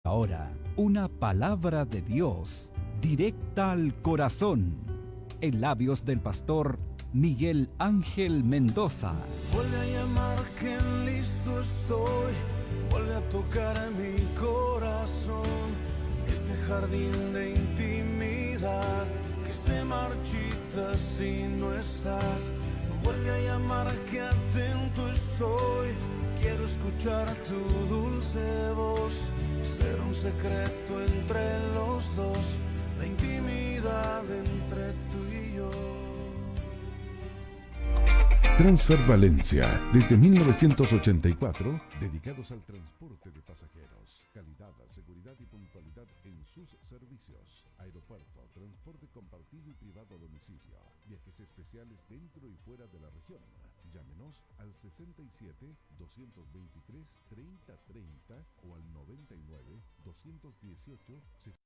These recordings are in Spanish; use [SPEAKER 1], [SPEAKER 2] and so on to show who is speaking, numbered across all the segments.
[SPEAKER 1] Ahora, una palabra de Dios, directa al corazón, en labios del pastor Miguel Ángel Mendoza.
[SPEAKER 2] Vuelve a llamar que listo estoy, vuelve a tocar mi corazón, ese jardín de intimidad que se marchita si no estás. Vuelve a llamar que atento estoy, quiero escuchar tu dulce voz, ser un secreto entre los dos, la intimidad entre tú y yo.
[SPEAKER 3] Transfer Valencia, desde 1984, dedicados al transporte de pasajeros, calidad, seguridad y puntualidad en sus servicios, aeropuerto, transporte compartido y privado a domicilio, viajes especiales dentro y fuera de la región. Llámenos al 67 223 3030 o al 99 218 60.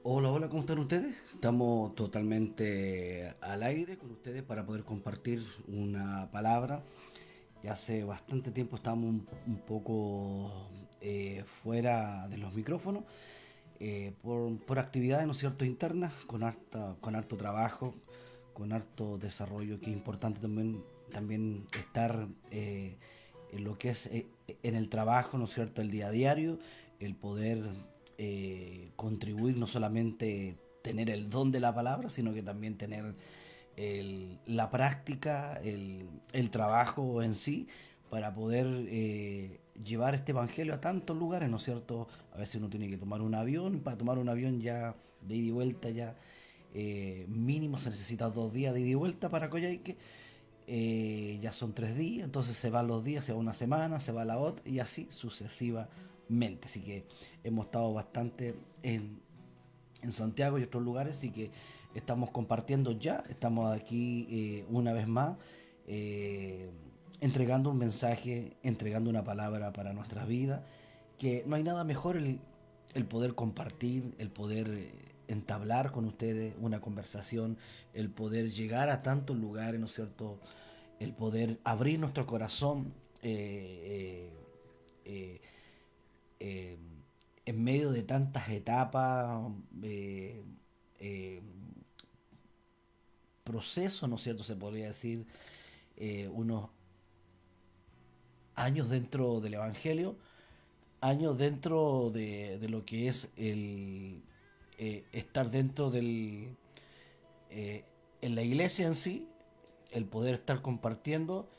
[SPEAKER 4] Hola, hola, ¿cómo están ustedes? Estamos totalmente al aire con ustedes para poder compartir una palabra. Y hace bastante tiempo estábamos un poco fuera de los micrófonos por actividades, ¿no es cierto?, internas, con harto trabajo, con harto desarrollo, que es importante también estar en lo que es en el trabajo, ¿no es cierto?, el día a diario, el poder contribuir, no solamente tener el don de la palabra, sino que también tener la práctica, el trabajo en sí, para poder llevar este evangelio a tantos lugares, ¿no es cierto? A veces uno tiene que tomar un avión, para tomar un avión ya de ida y vuelta ya mínimo se necesita 2 días de ida y vuelta para Coyhaique. Ya son 3 días, entonces se van los días, se va una semana, se va la otra y así sucesivamente. Así que hemos estado bastante en Santiago y otros lugares, así que estamos compartiendo ya, estamos aquí una vez más, eh, entregando un mensaje, entregando una palabra para nuestras vidas, que no hay nada mejor el poder compartir, el poder entablar con ustedes una conversación, el poder llegar a tantos lugares, ¿no es cierto? El poder abrir nuestro corazón eh, eh, en medio de tantas etapas, eh, eh, procesos, ¿no es cierto? Se podría decir, unos años dentro del Evangelio, años dentro de lo que es el estar dentro del eh, en la iglesia en sí, el poder estar compartiendo,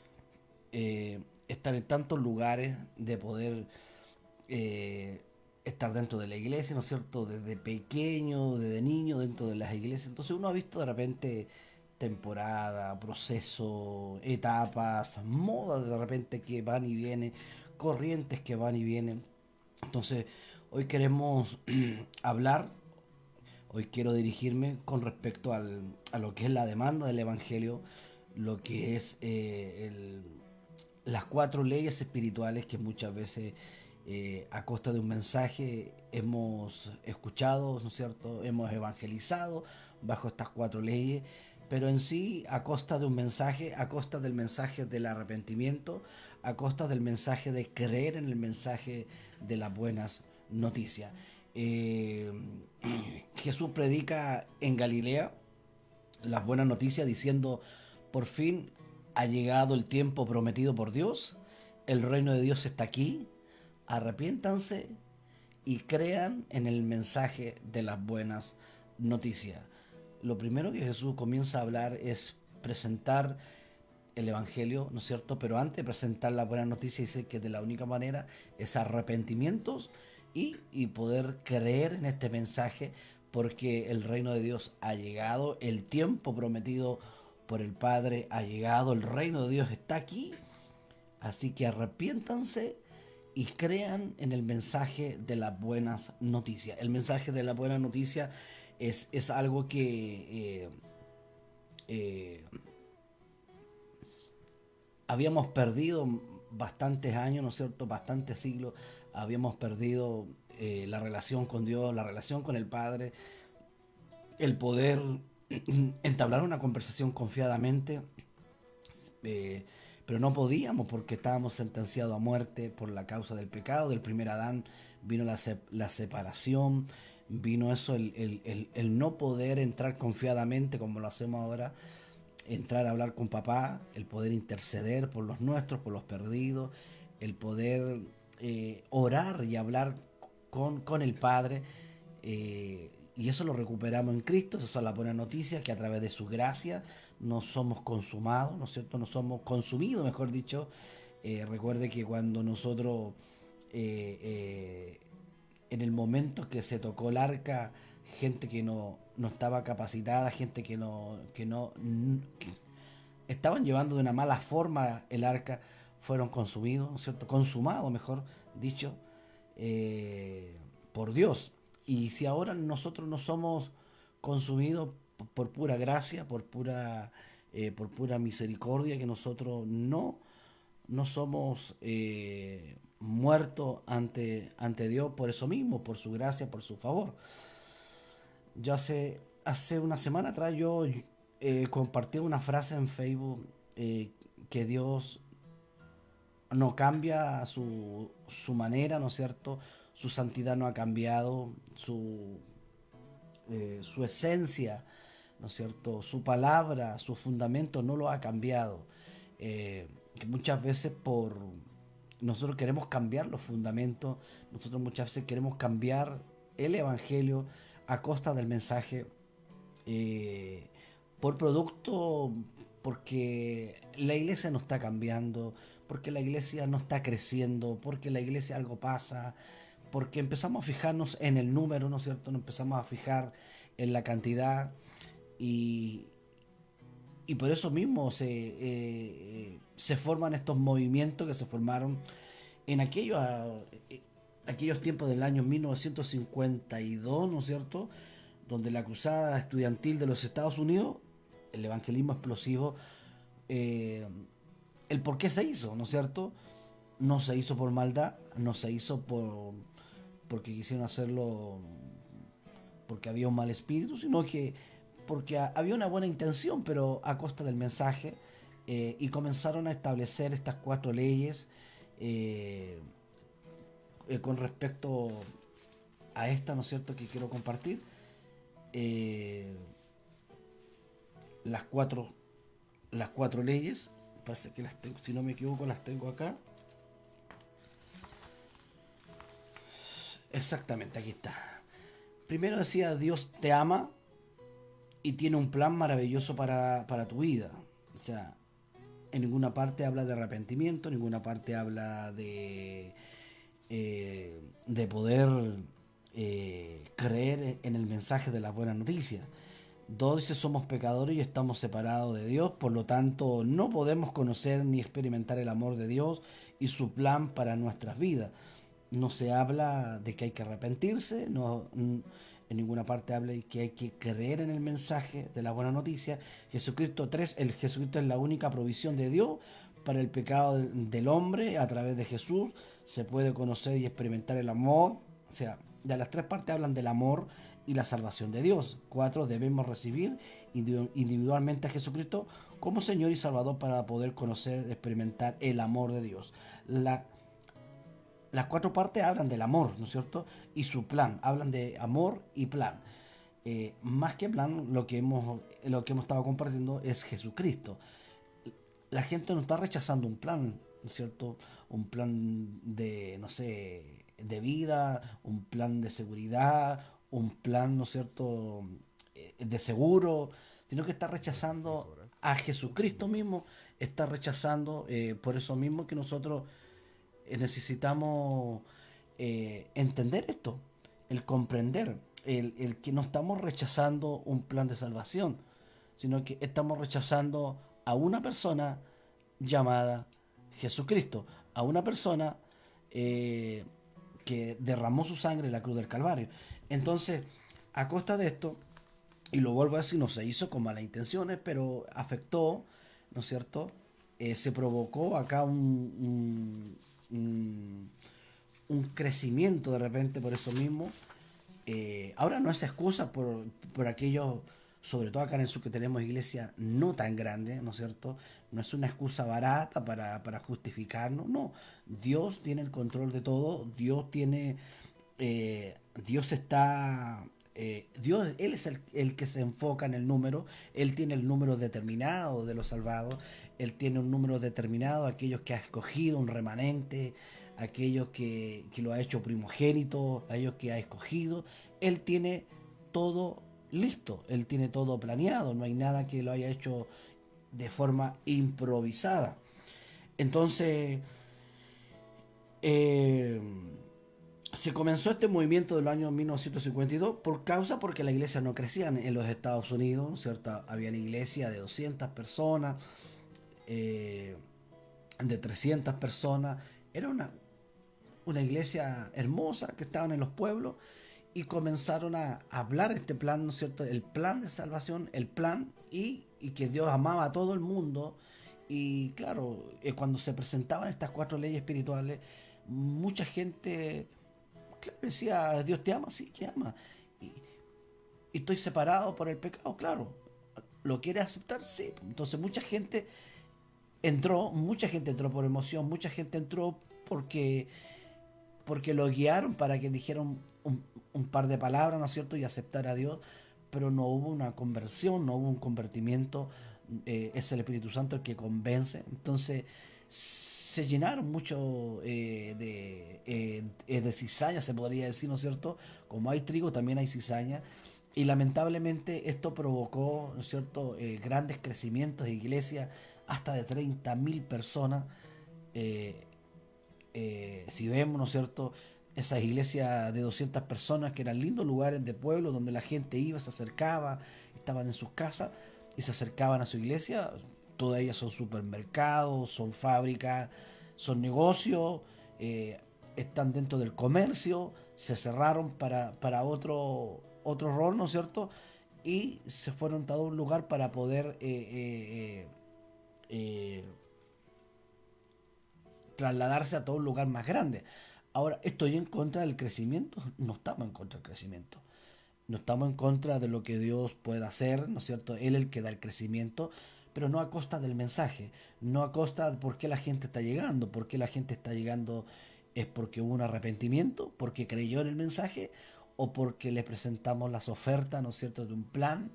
[SPEAKER 4] estar en tantos lugares, de poder eh, estar dentro de la iglesia, ¿no es cierto? Desde pequeño, desde niño, dentro de las iglesias. Entonces uno ha visto de repente temporada, proceso, etapas, modas de repente que van y vienen, corrientes que van y vienen. Entonces hoy queremos hablar, Hoy quiero dirigirme con respecto a lo que es la demanda del Evangelio, lo que es las 4 leyes espirituales que muchas veces a costa de un mensaje hemos escuchado, ¿no es cierto? Hemos evangelizado bajo estas 4 leyes, pero en sí a costa de un mensaje, a costa del mensaje del arrepentimiento, a costa del mensaje de creer en el mensaje de las buenas noticias. Jesús predica en Galilea las buenas noticias diciendo: por fin ha llegado el tiempo prometido por Dios, el reino de Dios está aquí, arrepiéntanse y crean en el mensaje de las buenas noticias. Lo primero que Jesús comienza a hablar es presentar el Evangelio, ¿no es cierto? Pero antes de presentar la buena noticia dice que de la única manera es arrepentimientos y poder creer en este mensaje, porque el reino de Dios ha llegado, el tiempo prometido por el Padre ha llegado, el reino de Dios está aquí, así que arrepiéntanse y crean en el mensaje de las buenas noticias. El mensaje de la buena noticia es algo que habíamos perdido bastantes años, ¿no es cierto? Bastantes siglos, habíamos perdido la relación con Dios, la relación con el Padre, el poder entablar una conversación confiadamente, pero no podíamos porque estábamos sentenciados a muerte por la causa del pecado del primer Adán. Vino la separación, vino eso, el no poder entrar confiadamente como lo hacemos ahora, entrar a hablar con papá, el poder interceder por los nuestros, por los perdidos, el poder orar y hablar con el Padre, y eso lo recuperamos en Cristo. Esa es la buena noticia, que a través de su gracia no somos consumados, ¿no es cierto? No somos consumidos, mejor dicho. Recuerde que cuando nosotros en el momento que se tocó el arca, gente que no estaba capacitada, gente que estaban llevando de una mala forma el arca, fueron consumidos, ¿no es cierto? Consumados, mejor dicho, por Dios. Y si ahora nosotros no somos consumidos por pura gracia, por pura misericordia, que nosotros no somos muertos ante Dios por eso mismo, por su gracia, por su favor. Yo hace una semana atrás yo compartí una frase en Facebook, que Dios no cambia su manera, ¿no es cierto? Su santidad no ha cambiado, su esencia, ¿no es cierto? Su palabra, su fundamento no lo ha cambiado. Que muchas veces nosotros queremos cambiar los fundamentos, nosotros muchas veces queremos cambiar el Evangelio a costa del mensaje, por producto, porque la iglesia no está cambiando, porque la iglesia no está creciendo, porque la iglesia algo pasa, porque empezamos a fijarnos en el número, ¿no es cierto? Nos empezamos a fijar en la cantidad, y por eso mismo se forman estos movimientos que se formaron en aquellos tiempos del año 1952, ¿no es cierto? Donde la cruzada estudiantil de los Estados Unidos, el evangelismo explosivo, el por qué se hizo, ¿no es cierto? No se hizo por maldad, no se hizo porque quisieron hacerlo porque había un mal espíritu, sino que porque había una buena intención, pero a costa del mensaje, y comenzaron a establecer estas 4 leyes con respecto a esta, ¿no es cierto?, que quiero compartir. Las cuatro leyes, parece que las tengo, si no me equivoco, las tengo acá. Exactamente, aquí está. Primero decía: Dios te ama y tiene un plan maravilloso para tu vida. O sea, en ninguna parte habla de arrepentimiento, en ninguna parte habla de poder creer en el mensaje de la buena noticia. 2 dice: somos pecadores y estamos separados de Dios, por lo tanto no podemos conocer ni experimentar el amor de Dios y su plan para nuestras vidas. No se habla de que hay que arrepentirse, en ninguna parte habla que hay que creer en el mensaje de la buena noticia. Jesucristo 3, el Jesucristo es la única provisión de Dios para el pecado del hombre. A través de Jesús se puede conocer y experimentar el amor. O sea, ya las tres partes hablan del amor y la salvación de Dios. 4, debemos recibir individualmente a Jesucristo como Señor y Salvador para poder conocer, experimentar el amor de Dios. Las cuatro partes hablan del amor, ¿no es cierto? Y su plan, hablan de amor y plan. Más que plan, lo que hemos estado compartiendo es Jesucristo. La gente no está rechazando un plan, ¿no es cierto? Un plan de, no sé, de vida, un plan de seguridad, un plan, ¿no es cierto?, de seguro, sino que está rechazando a Jesucristo mismo, está rechazando, por eso mismo que nosotros necesitamos entender esto, el comprender, el que no estamos rechazando un plan de salvación, sino que estamos rechazando a una persona llamada Jesucristo, a una persona que derramó su sangre en la cruz del Calvario. Entonces, a costa de esto, y lo vuelvo a decir, no se hizo con malas intenciones, pero afectó, ¿no es cierto? Se provocó acá un crecimiento de repente por eso mismo. Ahora no es excusa por aquello, sobre todo acá en el sur que tenemos iglesia no tan grande, ¿no es cierto? No es una excusa barata para justificarnos, no. Dios tiene el control de todo, Dios tiene, Dios está, Dios, Él es el que se enfoca en el número, Él tiene el número determinado de los salvados, Él tiene un número determinado, aquellos que ha escogido, un remanente, aquellos que lo ha hecho primogénito, aquellos que ha escogido, Él tiene todo listo, Él tiene todo planeado, no hay nada que lo haya hecho de forma improvisada. Entonces, se comenzó este movimiento del año 1952 porque la iglesia no crecía en los Estados Unidos, ¿cierto? Había una iglesia de 200 personas, de 300 personas, era una iglesia hermosa que estaban en los pueblos y comenzaron a hablar este plan, ¿no es cierto? El plan de salvación, el plan y que Dios amaba a todo el mundo. Y claro, cuando se presentaban estas 4 leyes espirituales, mucha gente, claro, decía, Dios te ama, sí, te ama. Y estoy separado por el pecado, claro. ¿Lo quiere aceptar? Sí. Entonces mucha gente entró por emoción, mucha gente entró porque lo guiaron para que dijeran un par de palabras, ¿no es cierto?, y aceptar a Dios, pero no hubo una conversión, no hubo un convertimiento. Es el Espíritu Santo el que convence. Entonces se llenaron mucho de cizaña, se podría decir, ¿no es cierto? Como hay trigo, también hay cizaña. Y lamentablemente esto provocó, ¿no es cierto?, grandes crecimientos de iglesias, hasta de 30.000 personas. Si vemos, ¿no es cierto?, esas iglesias de 200 personas que eran lindos lugares de pueblo donde la gente iba, se acercaba, estaban en sus casas y se acercaban a su iglesia. Todas ellas son supermercados, son fábricas, son negocios, están dentro del comercio, se cerraron para otro rol, ¿no es cierto? Y se fueron a un lugar para poder trasladarse a todo un lugar más grande. Ahora, ¿estoy en contra del crecimiento? No estamos en contra del crecimiento. No estamos en contra de lo que Dios pueda hacer, ¿no es cierto? Él es el que da el crecimiento, pero no a costa del mensaje, no a costa de por qué la gente está llegando. ¿Por qué la gente está llegando? ¿Es porque hubo un arrepentimiento? ¿Porque creyó en el mensaje? ¿O porque le presentamos las ofertas, ¿no es cierto?, de un plan,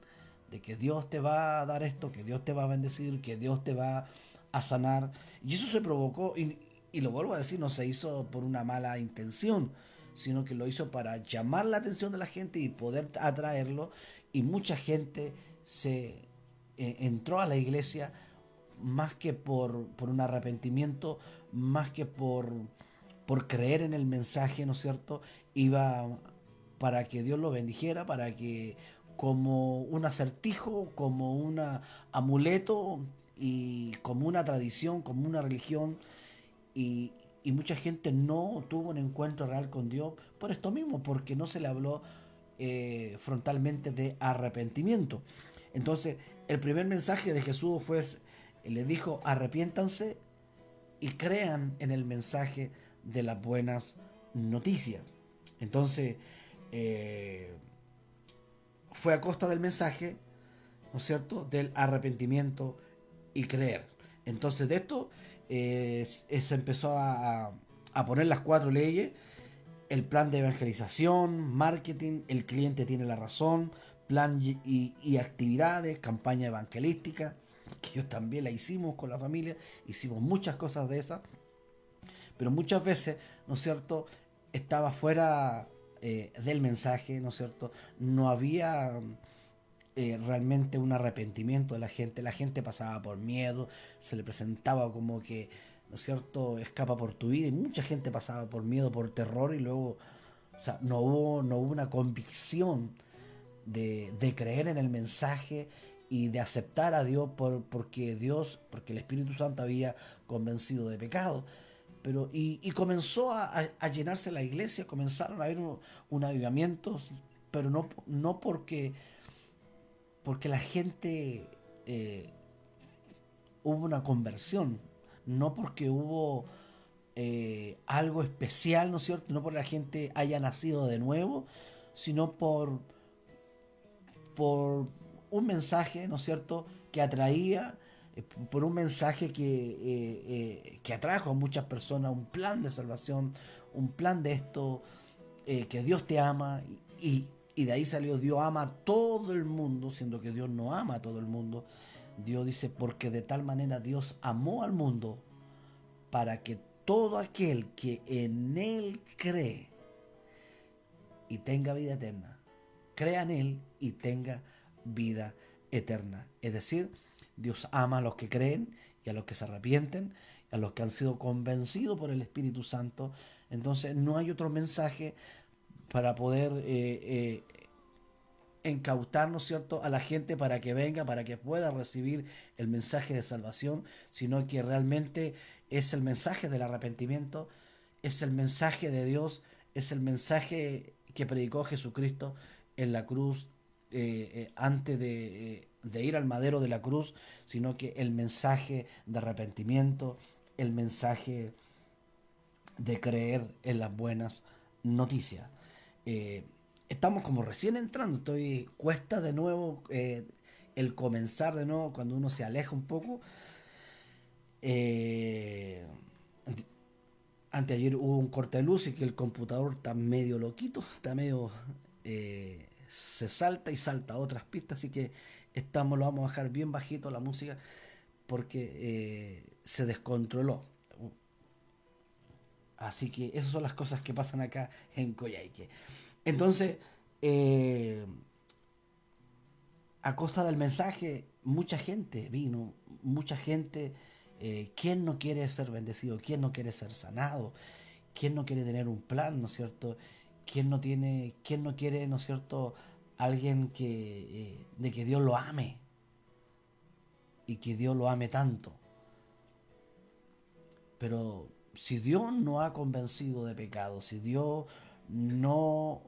[SPEAKER 4] de que Dios te va a dar esto, que Dios te va a bendecir, que Dios te va a sanar? Y eso se provocó, y lo vuelvo a decir, no se hizo por una mala intención, sino que lo hizo para llamar la atención de la gente y poder atraerlo. Y mucha gente se entró a la iglesia más que por un arrepentimiento, más que por creer en el mensaje, ¿no es cierto? Iba para que Dios lo bendijera, para que, como un acertijo, como un amuleto y como una tradición, como una religión. Y mucha gente no tuvo un encuentro real con Dios por esto mismo, porque no se le habló frontalmente de arrepentimiento. Entonces, el primer mensaje de Jesús fue, le dijo, arrepiéntanse y crean en el mensaje de las buenas noticias. Entonces, fue a costa del mensaje, ¿no es cierto?, del arrepentimiento y creer. Entonces, de esto se empezó a poner las 4 leyes: el plan de evangelización, marketing, el cliente tiene la razón, plan y actividades, campaña evangelística, que yo también la hicimos con la familia, hicimos muchas cosas de esas, pero muchas veces, ¿no es cierto?, estaba fuera del mensaje, ¿no es cierto?, no había realmente un arrepentimiento de la gente pasaba por miedo, se le presentaba como que, ¿no es cierto?, escapa por tu vida, y mucha gente pasaba por miedo, por terror, y luego, o sea, no hubo una convicción de creer en el mensaje y de aceptar a Dios porque el Espíritu Santo había convencido de pecado. Pero, y comenzó a llenarse la iglesia, comenzaron a haber un avivamiento, pero no porque la gente hubo una conversión, no porque hubo algo especial, ¿no es cierto? No porque la gente haya nacido de nuevo, sino por un mensaje, ¿no es cierto?, que atraía, por un mensaje que atrajo a muchas personas, un plan de salvación, un plan de esto, que Dios te ama, y de ahí salió: Dios ama a todo el mundo, siendo que Dios no ama a todo el mundo. Dios dice: porque de tal manera Dios amó al mundo, para que todo aquel que en Él cree y tenga vida eterna, crea en Él y tenga vida eterna. Es decir, Dios ama a los que creen y a los que se arrepienten, a los que han sido convencidos por el Espíritu Santo. Entonces no hay otro mensaje para poder incautar, ¿no es cierto?, a la gente para que venga, para que pueda recibir el mensaje de salvación, sino que realmente es el mensaje del arrepentimiento, es el mensaje de Dios, es el mensaje que predicó Jesucristo en la cruz, antes de ir al madero de la cruz, sino que el mensaje de arrepentimiento, el mensaje de creer en las buenas noticias. Estamos como recién entrando, cuesta de nuevo el comenzar de nuevo cuando uno se aleja un poco. Anteayer hubo un corte de luz y que el computador está medio loquito, está medio se salta y salta a otras pistas, así que lo vamos a dejar bien bajito la música porque se descontroló. Así que esas son las cosas que pasan acá en Coyhaique. Entonces, a costa del mensaje, mucha gente vino, mucha gente. ¿Quién no quiere ser bendecido? ¿Quién no quiere ser sanado? ¿Quién no quiere tener un plan, ¿no es cierto? ¿Quién no quiere, ¿no es cierto?, alguien de que Dios lo ame y que Dios lo ame tanto? Pero si Dios no ha convencido de pecado, si Dios no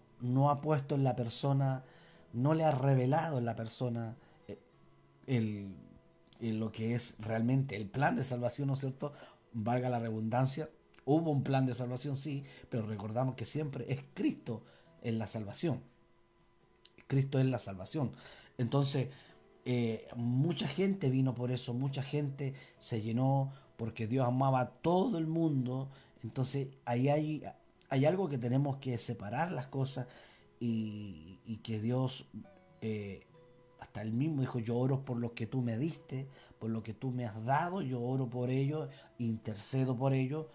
[SPEAKER 4] ha puesto en la persona, no le ha revelado en la persona lo que es realmente el plan de salvación, ¿no es cierto?, valga la redundancia, hubo un plan de salvación, sí, pero recordamos que siempre es Cristo en la salvación. Cristo es la salvación. Entonces, mucha gente vino por eso, mucha gente se llenó porque Dios amaba a todo el mundo. Entonces, ahí hay algo que tenemos que separar las cosas y que Dios, hasta él mismo dijo: yo oro por lo que tú me diste, por lo que tú me has dado, yo oro por ellos, intercedo por ellos,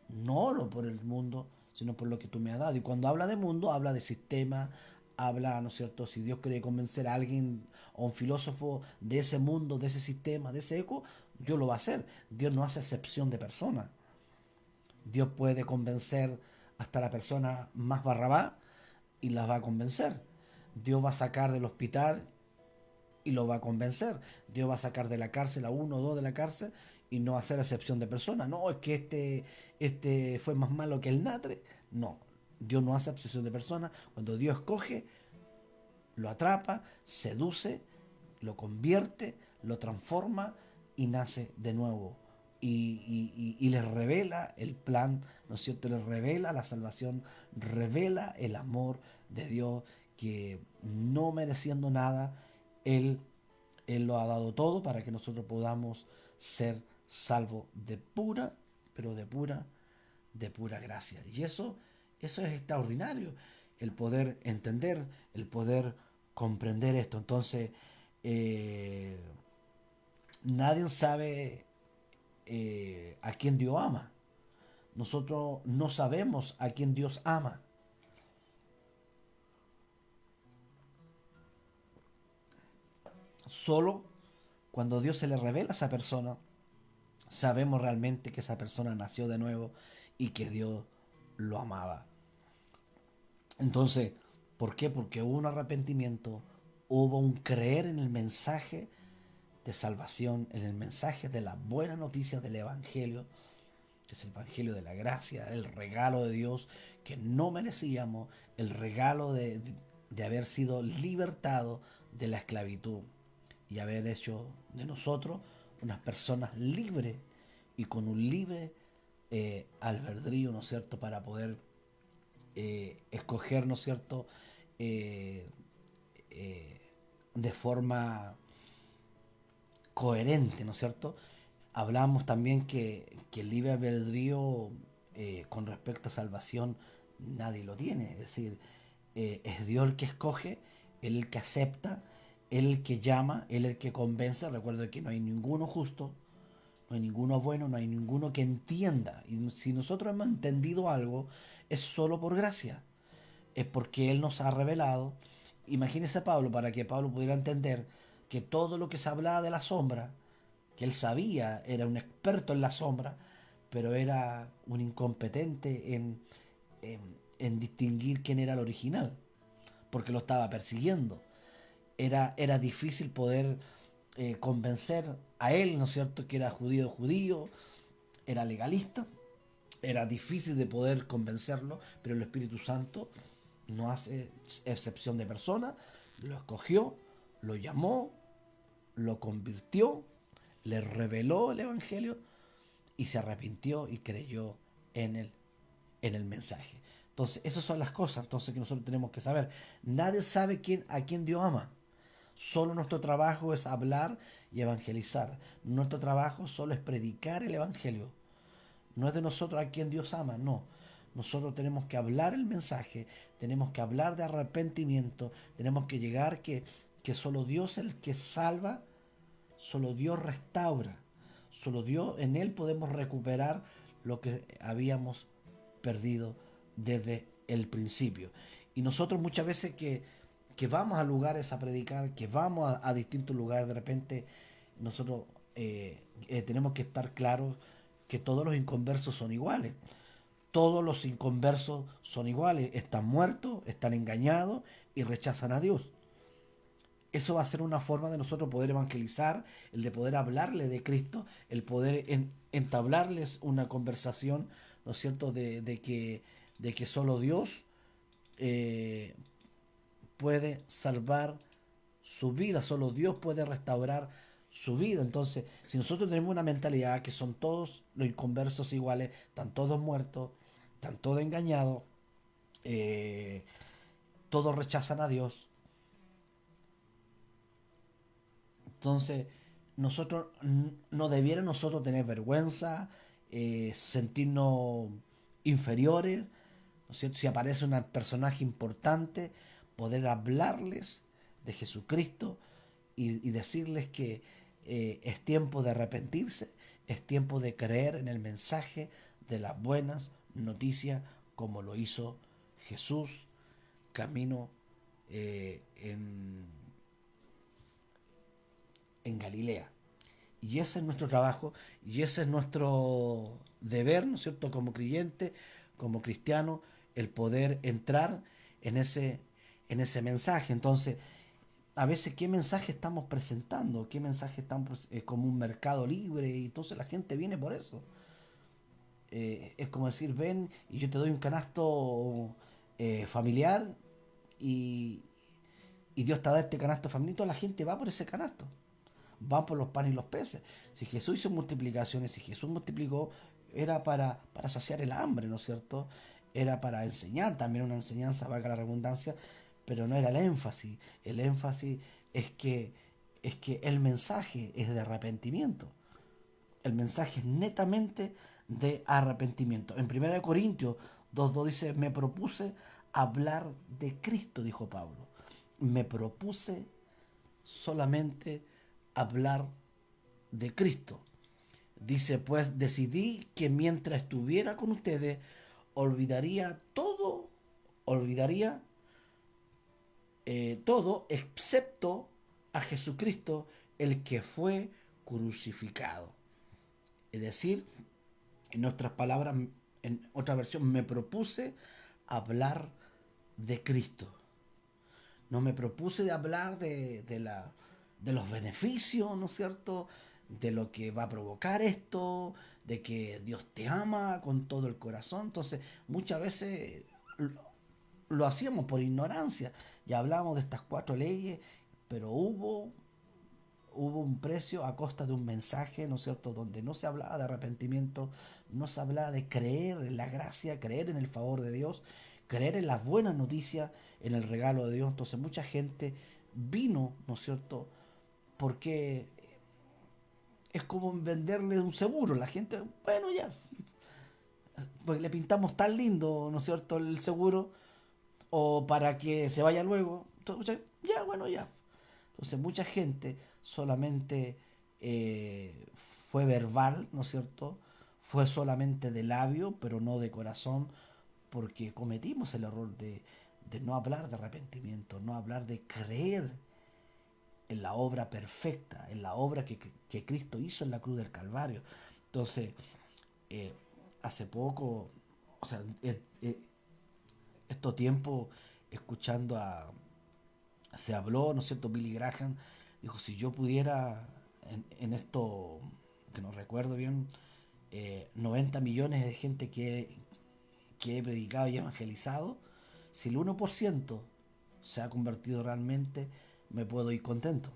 [SPEAKER 4] no oro por el mundo, sino por lo que tú me has dado. Y cuando habla de mundo, habla de sistema, habla, ¿no es cierto?, si Dios quiere convencer a alguien, a un filósofo de ese mundo, de ese sistema, de ese eco, Dios lo va a hacer. Dios no hace excepción de persona. Dios puede convencer hasta la persona más barrabá y la va a convencer. Dios va a sacar del hospital y lo va a convencer. Dios va a sacar de la cárcel a uno o dos de la cárcel y no va a hacer excepción de persona. No, es que este fue más malo que el natre. No, Dios no hace excepción de persona. Cuando Dios escoge, lo atrapa, seduce, lo convierte, lo transforma y nace de nuevo. Y les revela el plan, ¿no es cierto? Les revela la salvación, revela el amor de Dios, que no mereciendo nada, Él lo ha dado todo para que nosotros podamos ser salvos de pura, pero de pura gracia. Y eso es extraordinario, el poder entender, el poder comprender esto. Entonces, nadie sabe a quién Dios ama. Nosotros no sabemos a quién Dios ama. Solo cuando Dios se le revela a esa persona, sabemos realmente que esa persona nació de nuevo y que Dios lo amaba. Entonces, ¿por qué? Porque hubo un arrepentimiento, hubo un creer en el mensaje de salvación, en el mensaje de la buena noticia del Evangelio, que es el Evangelio de la gracia, el regalo de Dios que no merecíamos, el regalo de haber sido libertado de la esclavitud y haber hecho de nosotros unas personas libres y con un libre albedrío, ¿no es cierto?, para poder escoger, ¿no es cierto?, de forma coherente, ¿no es cierto? Hablamos también que el libre albedrío con respecto a salvación nadie lo tiene, es decir, es Dios el que escoge, Él el que acepta, Él el que llama, Él el que convence. Recuerda que no hay ninguno justo, no hay ninguno bueno, no hay ninguno que entienda. Y si nosotros hemos entendido algo, es solo por gracia, es porque Él nos ha revelado. Imagínese Pablo, para que Pablo pudiera entender que todo lo que se hablaba de la sombra, que él sabía, era un experto en la sombra, pero era un incompetente en distinguir quién era el original, porque lo estaba persiguiendo. Era difícil poder convencer a él, ¿no es cierto?, que era judío, era legalista, era difícil de poder convencerlo, pero el Espíritu Santo no hace excepción de persona, lo escogió, lo llamó, lo convirtió, le reveló el Evangelio y se arrepintió y creyó en el mensaje. Entonces, esas son las cosas entonces que nosotros tenemos que saber. Nadie sabe a quién Dios ama. Solo nuestro trabajo es hablar y evangelizar. Nuestro trabajo solo es predicar el Evangelio. No es de nosotros a quien Dios ama, no. Nosotros tenemos que hablar el mensaje, tenemos que hablar de arrepentimiento, tenemos que llegar que solo Dios es el que salva, solo Dios restaura, solo Dios, en Él podemos recuperar lo que habíamos perdido desde el principio. Y nosotros muchas veces que vamos a lugares a predicar, que vamos a distintos lugares, de repente nosotros tenemos que estar claros que todos los inconversos son iguales. Todos los inconversos son iguales, están muertos, están engañados y rechazan a Dios. Eso va a ser una forma de nosotros poder evangelizar, el de poder hablarle de Cristo, el poder entablarles una conversación, ¿no es cierto?, de que solo Dios puede salvar su vida, solo Dios puede restaurar su vida. Entonces, si nosotros tenemos una mentalidad que son todos los inconversos iguales, están todos muertos, están todos engañados, todos rechazan a Dios, entonces nosotros no debiera nosotros tener vergüenza, sentirnos inferiores, ¿no es cierto? Si aparece un personaje importante, poder hablarles de Jesucristo y decirles que es tiempo de arrepentirse, es tiempo de creer en el mensaje de las buenas noticias, como lo hizo Jesús camino en Galilea. Y ese es nuestro trabajo y ese es nuestro deber, ¿no es cierto?, como creyente, como cristiano, el poder entrar en ese mensaje. Entonces, a veces, ¿qué mensaje estamos presentando? ¿Qué mensaje estamos como un mercado libre? Y entonces la gente viene por eso. Es como decir, ven y yo te doy un canasto familiar y y Dios te da este canasto familiar, la gente va por ese canasto, van por los panes y los peces. Si Jesús hizo multiplicaciones, si Jesús multiplicó, era para saciar el hambre, ¿no es cierto? Era para enseñar, también una enseñanza, valga la redundancia, pero no era el énfasis. El énfasis es que el mensaje es de arrepentimiento. El mensaje es netamente de arrepentimiento. En 1 Corintios 2:2 dice, me propuse hablar de Cristo, dijo Pablo. Me propuse solamente hablar de Cristo. Dice, pues decidí que mientras estuviera con ustedes, olvidaría todo, excepto a Jesucristo, el que fue crucificado. Es decir, en otras palabras, en otra versión, me propuse hablar de Cristo. No me propuse de hablar de los beneficios, ¿no es cierto? De lo que va a provocar esto, de que Dios te ama con todo el corazón. Entonces, muchas veces lo hacíamos por ignorancia. Ya hablamos de estas 4 leyes, pero hubo un precio a costa de un mensaje, ¿no es cierto?, donde no se hablaba de arrepentimiento, no se hablaba de creer en la gracia, creer en el favor de Dios, creer en las buenas noticias, en el regalo de Dios. Entonces mucha gente vino, ¿no es cierto?, porque es como venderle un seguro. La gente, bueno, ya, pues le pintamos tan lindo, ¿no es cierto?, el seguro, o para que se vaya luego. Entonces, ya, bueno, ya. Entonces mucha gente solamente fue verbal, ¿no es cierto? Fue solamente de labio, pero no de corazón, porque cometimos el error de no hablar de arrepentimiento, no hablar de creer en la obra perfecta, en la obra que Cristo hizo en la cruz del Calvario. Entonces, eh, hace poco, o sea, estos tiempos, escuchando se habló, ¿no es cierto? Billy Graham dijo, si yo pudiera, en esto, que no recuerdo bien, 90 millones de gente que he predicado y evangelizado, si el 1% se ha convertido realmente, me puedo ir contento.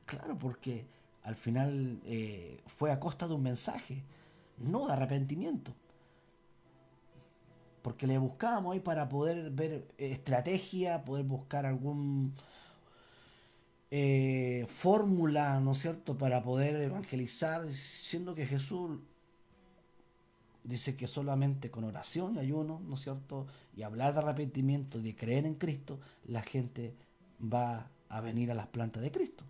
[SPEAKER 4] Claro, porque al final fue a costa de un mensaje, no de arrepentimiento. Porque le buscábamos ahí para poder ver estrategia, poder buscar algún fórmula, ¿no es cierto?, para poder evangelizar, siendo que Jesús dice que solamente con oración y ayuno, ¿no es cierto?, y hablar de arrepentimiento, de creer en Cristo, la gente va a venir a las plantas de Cristo.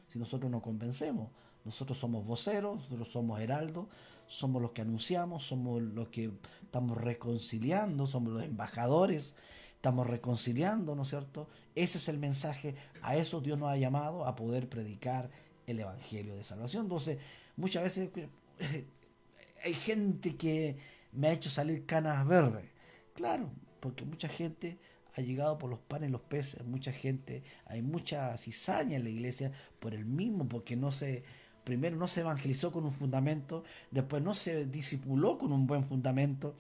[SPEAKER 4] Si nosotros nos convencemos, nosotros somos voceros, nosotros somos heraldos, somos los que anunciamos, somos los que estamos reconciliando, somos los embajadores, estamos reconciliando, ¿no es cierto? Ese es el mensaje, a eso Dios nos ha llamado, a poder predicar el Evangelio de Salvación. Entonces, muchas veces hay gente que me ha hecho salir canas verdes. Claro, porque mucha gente ha llegado por los panes y los peces, mucha gente, hay mucha cizaña en la iglesia por el mismo, porque primero no se evangelizó con un fundamento, después no se discipuló con un buen fundamento,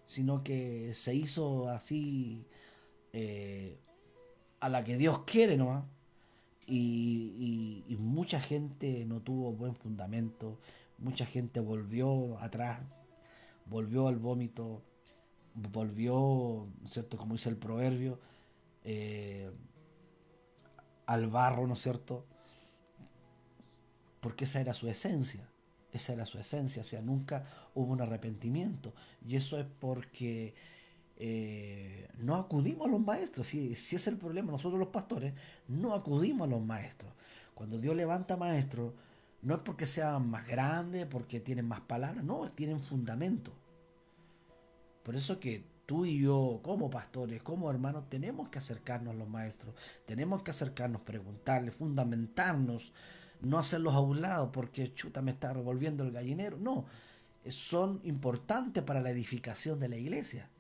[SPEAKER 4] sino que se hizo así a la que Dios quiere nomás. Y mucha gente no tuvo buen fundamento, mucha gente volvió atrás, volvió al vómito, volvió, ¿cierto?, como dice el proverbio, al barro, ¿no es cierto?, porque esa era su esencia, o sea, nunca hubo un arrepentimiento, y eso es porque no acudimos a los maestros. Si es el problema, nosotros los pastores no acudimos a los maestros. Cuando Dios levanta maestros, no es porque sean más grandes, porque tienen más palabras, no, tienen fundamento. Por eso que tú y yo, como pastores, como hermanos, tenemos que acercarnos a los maestros, tenemos que acercarnos, preguntarles, fundamentarnos, no hacerlos a un lado porque chuta me está revolviendo el gallinero. No, son importantes para la edificación de la iglesia.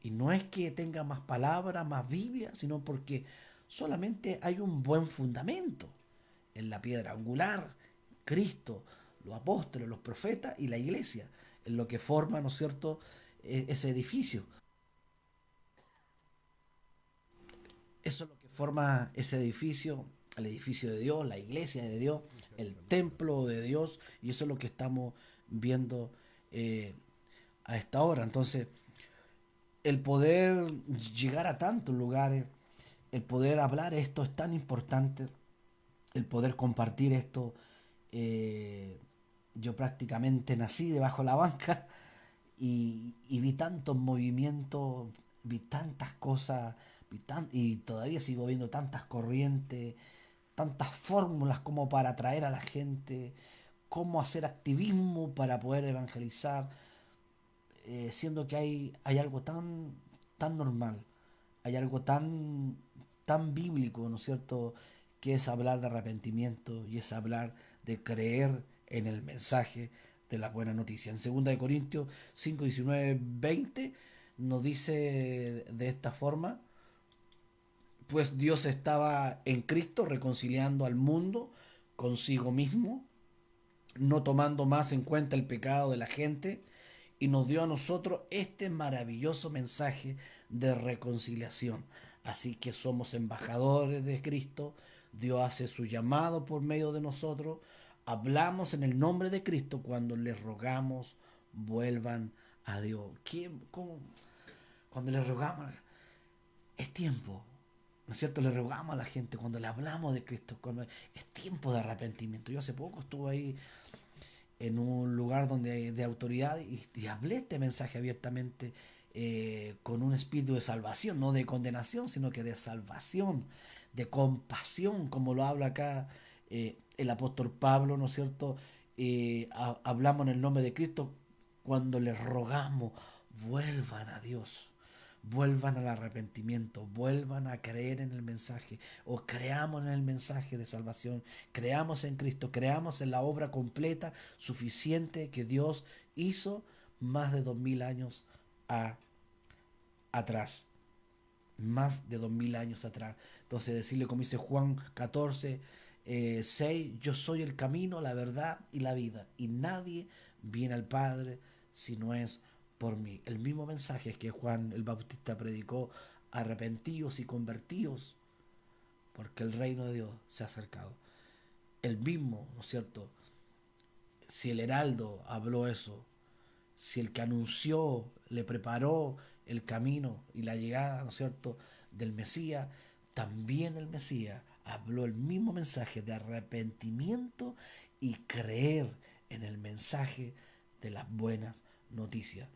[SPEAKER 4] Y no es que tenga más palabras, más Biblia, sino porque solamente hay un buen fundamento en la piedra angular, Cristo, los apóstoles, los profetas y la iglesia, en lo que forma, ¿no es cierto?, ese edificio. Eso es lo que forma ese edificio, el edificio de Dios, la iglesia de Dios, el templo de Dios, y eso es lo que estamos viendo a esta hora. Entonces, el poder llegar a tantos lugares, el poder hablar esto es tan importante, el poder compartir esto. Yo prácticamente nací debajo de la banca y vi tantos movimientos, vi tantas cosas, y todavía sigo viendo tantas corrientes, tantas fórmulas como para atraer a la gente, cómo hacer activismo para poder evangelizar, siendo que hay algo tan normal, hay algo tan bíblico, ¿no es cierto?, que es hablar de arrepentimiento y es hablar de creer en el mensaje de la buena noticia. En 2 Corintios 5, 19, 20 nos dice de esta forma: pues Dios estaba en Cristo reconciliando al mundo consigo mismo, no tomando más en cuenta el pecado de la gente, y nos dio a nosotros este maravilloso mensaje de reconciliación. Así que somos embajadores de Cristo, Dios hace su llamado por medio de nosotros, hablamos en el nombre de Cristo cuando les rogamos vuelvan a Dios. ¿Cómo? Cuando les rogamos, es tiempo, ¿no es cierto? Le rogamos a la gente cuando le hablamos de Cristo, cuando es tiempo de arrepentimiento. Yo hace poco estuve ahí en un lugar donde de autoridad y hablé este mensaje abiertamente, con un espíritu de salvación, no de condenación, sino que de salvación, de compasión, como lo habla acá el apóstol Pablo, ¿no es cierto? Hablamos en el nombre de Cristo cuando les rogamos, vuelvan a Dios. Vuelvan al arrepentimiento, vuelvan a creer en el mensaje, o creamos en el mensaje de salvación, creamos en Cristo, creamos en la obra completa, suficiente que Dios hizo más de 2000 años atrás. Más de 2000 años atrás. Entonces decirle, como dice Juan 14, 6, yo soy el camino, la verdad y la vida, y nadie viene al Padre si no es por mí. El mismo mensaje que Juan el Bautista predicó: arrepentíos y convertíos, porque el reino de Dios se ha acercado. El mismo, ¿no es cierto? Si el heraldo habló eso, si el que anunció, le preparó el camino y la llegada, ¿no es cierto?, del Mesías, también el Mesías habló el mismo mensaje de arrepentimiento y creer en el mensaje de las buenas noticias.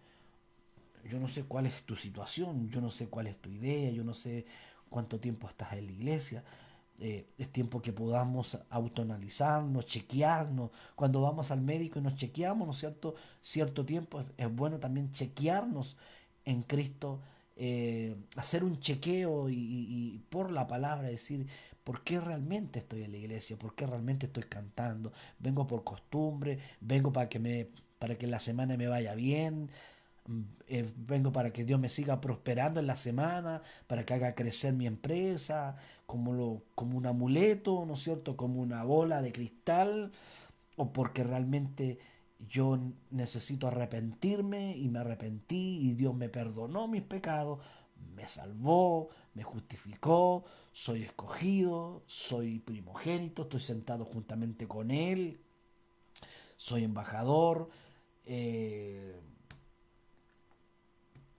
[SPEAKER 4] Yo no sé cuál es tu situación, yo no sé cuál es tu idea, yo no sé cuánto tiempo estás en la iglesia. Es tiempo que podamos autoanalizarnos, chequearnos. Cuando vamos al médico y nos chequeamos, ¿no es cierto? Cierto tiempo es bueno también chequearnos en Cristo, hacer un chequeo y por la palabra decir, ¿por qué realmente estoy en la iglesia? ¿Por qué realmente estoy cantando? ¿Vengo por costumbre? ¿Vengo para que la semana me vaya bien? Vengo para que Dios me siga prosperando en la semana, para que haga crecer mi empresa, como un amuleto, ¿no es cierto? Como una bola de cristal, o porque realmente yo necesito arrepentirme y me arrepentí y Dios me perdonó mis pecados, me salvó, me justificó, soy escogido, soy primogénito, estoy sentado juntamente con Él, soy embajador,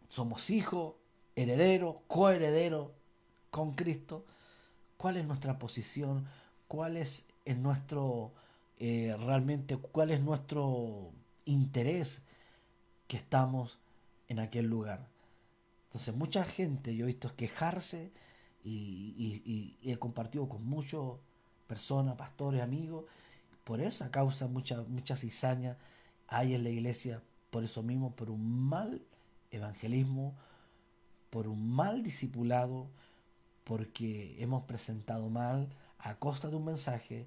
[SPEAKER 4] somos hijos, herederos, coherederos con Cristo. ¿Cuál es nuestra posición? ¿Cuál es realmente, cuál es nuestro interés que estamos en aquel lugar? Entonces mucha gente yo he visto quejarse y he compartido con muchas personas, pastores, amigos. Por esa causa mucha cizaña hay en la iglesia, por eso mismo, por un mal evangelismo, por un mal discipulado, porque hemos presentado mal a costa de un mensaje,